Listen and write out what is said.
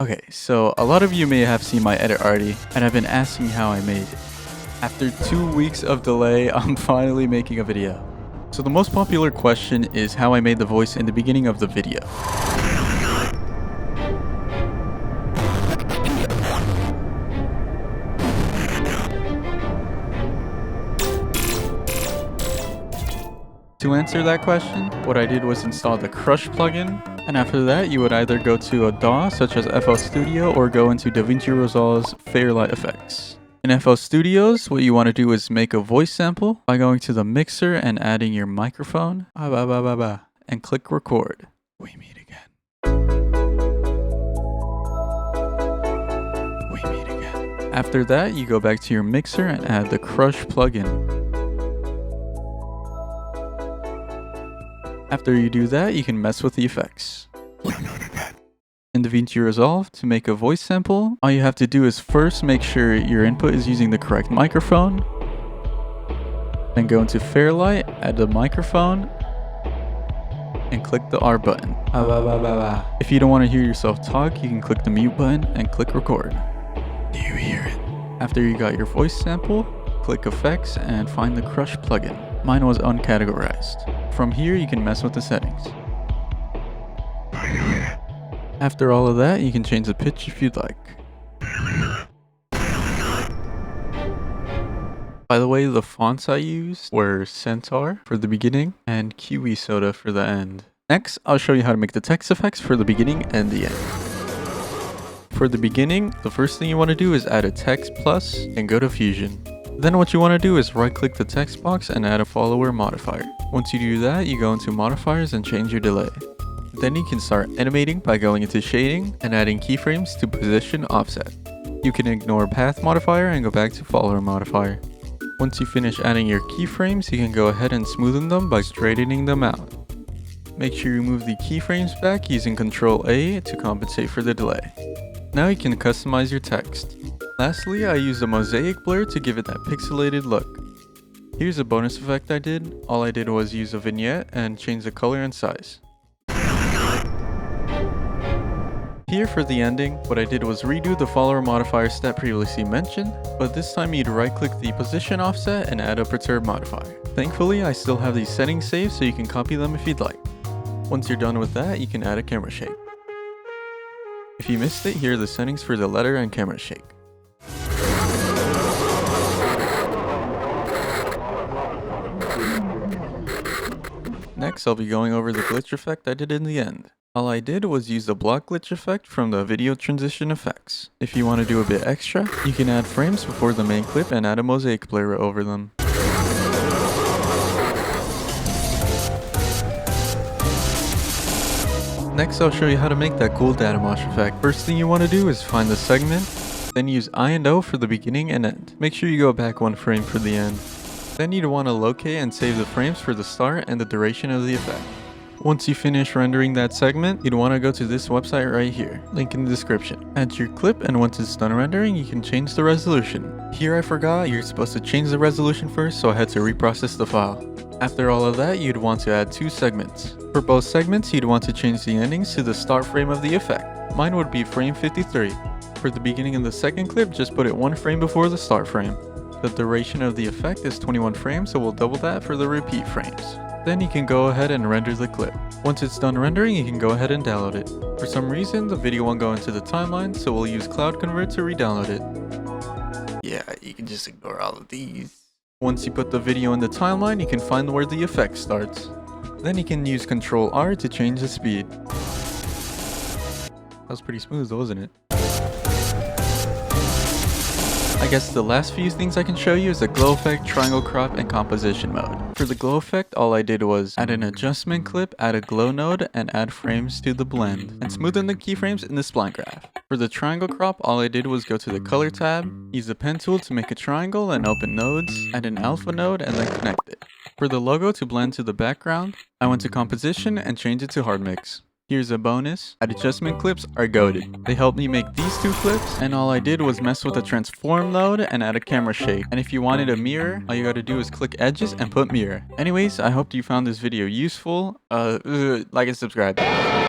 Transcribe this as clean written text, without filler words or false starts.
Okay, so a lot of you may have seen my edit already, and have been asking how I made it. After 2 weeks of delay, I'm finally making a video. So the most popular question is how I made the voice in the beginning of the video. To answer that question, what I did was install the Krush plugin, and after that you would either go to a DAW such as FL Studio or go into Davinci Resolve's Fairlight effects. In FL Studios, what you want to do is make a voice sample by going to the mixer and adding your microphone, and click record. We meet again. We meet again. After that, you go back to your mixer and add the Krush plugin. After you do that, you can mess with the effects. In Davinci Resolve, to make a voice sample, all you have to do is first make sure your input is using the correct microphone. Then go into Fairlight, add the microphone, and click the R button. If you don't want to hear yourself talk, you can click the mute button and click record. Do you hear it? After you got your voice sample, click Effects and find the Krush plugin. Mine was uncategorized. From here, you can mess with the settings. After all of that, you can change the pitch if you'd like. By the way, the fonts I used were Centaur for the beginning and Kiwi Soda for the end. Next, I'll show you how to make the text effects for the beginning and the end. For the beginning, the first thing you want to do is add a text plus and go to Fusion. Then what you want to do is right-click the text box and add a follower modifier. Once you do that, you go into modifiers and change your delay. Then you can start animating by going into shading and adding keyframes to position offset. You can ignore path modifier and go back to follower modifier. Once you finish adding your keyframes, you can go ahead and smoothen them by straightening them out. Make sure you move the keyframes back using Ctrl A to compensate for the delay. Now you can customize your text. Lastly, I used a mosaic blur to give it that pixelated look. Here's a bonus effect I did. All I did was use a vignette and change the color and size. Here for the ending, what I did was redo the follower modifier step previously mentioned, but this time you'd right-click the position offset and add a perturb modifier. Thankfully, I still have these settings saved so you can copy them if you'd like. Once you're done with that, you can add a camera shake. If you missed it, here are the settings for the letter and camera shake. Next, I'll be going over the glitch effect I did in the end. All I did was use the block glitch effect from the video transition effects. If you want to do a bit extra, you can add frames before the main clip and add a mosaic blur over them. Next, I'll show you how to make that cool Datamosh effect. First thing you want to do is find the segment, then use I and O for the beginning and end. Make sure you go back one frame for the end. Then you'd want to locate and save the frames for the start and the duration of the effect. Once you finish rendering that segment, you'd want to go to this website right here, link in the description. Add your clip, and once it's done rendering, you can change the resolution. Here I forgot, you're supposed to change the resolution first, so I had to reprocess the file. After all of that, you'd want to add 2 segments. For both segments, you'd want to change the endings to the start frame of the effect. Mine would be frame 53. For the beginning of the second clip, just put it 1 frame before the start frame. The duration of the effect is 21 frames, so we'll double that for the repeat frames. Then you can go ahead and render the clip. Once it's done rendering, you can go ahead and download it. For some reason, the video won't go into the timeline, so we'll use Cloud Convert to re-download it. Yeah, you can just ignore all of these. Once you put the video in the timeline, you can find where the effect starts. Then you can use Ctrl R to change the speed. That was pretty smooth, wasn't it? I guess the last few things I can show you is the glow effect, triangle crop, and composition mode. For the glow effect, all I did was add an adjustment clip, add a glow node, and add frames to the blend, and smoothen the keyframes in the spline graph. For the triangle crop, all I did was go to the color tab, use the pen tool to make a triangle and open nodes, add an alpha node, and then connect it. For the logo to blend to the background, I went to composition and changed it to hard mix. Here's a bonus. Adjustment clips are goated. They helped me make these 2 clips, and all I did was mess with the transform node and add a camera shake. And if you wanted a mirror, all you gotta do is click edges and put mirror. Anyways, I hope you found this video useful. Like and subscribe.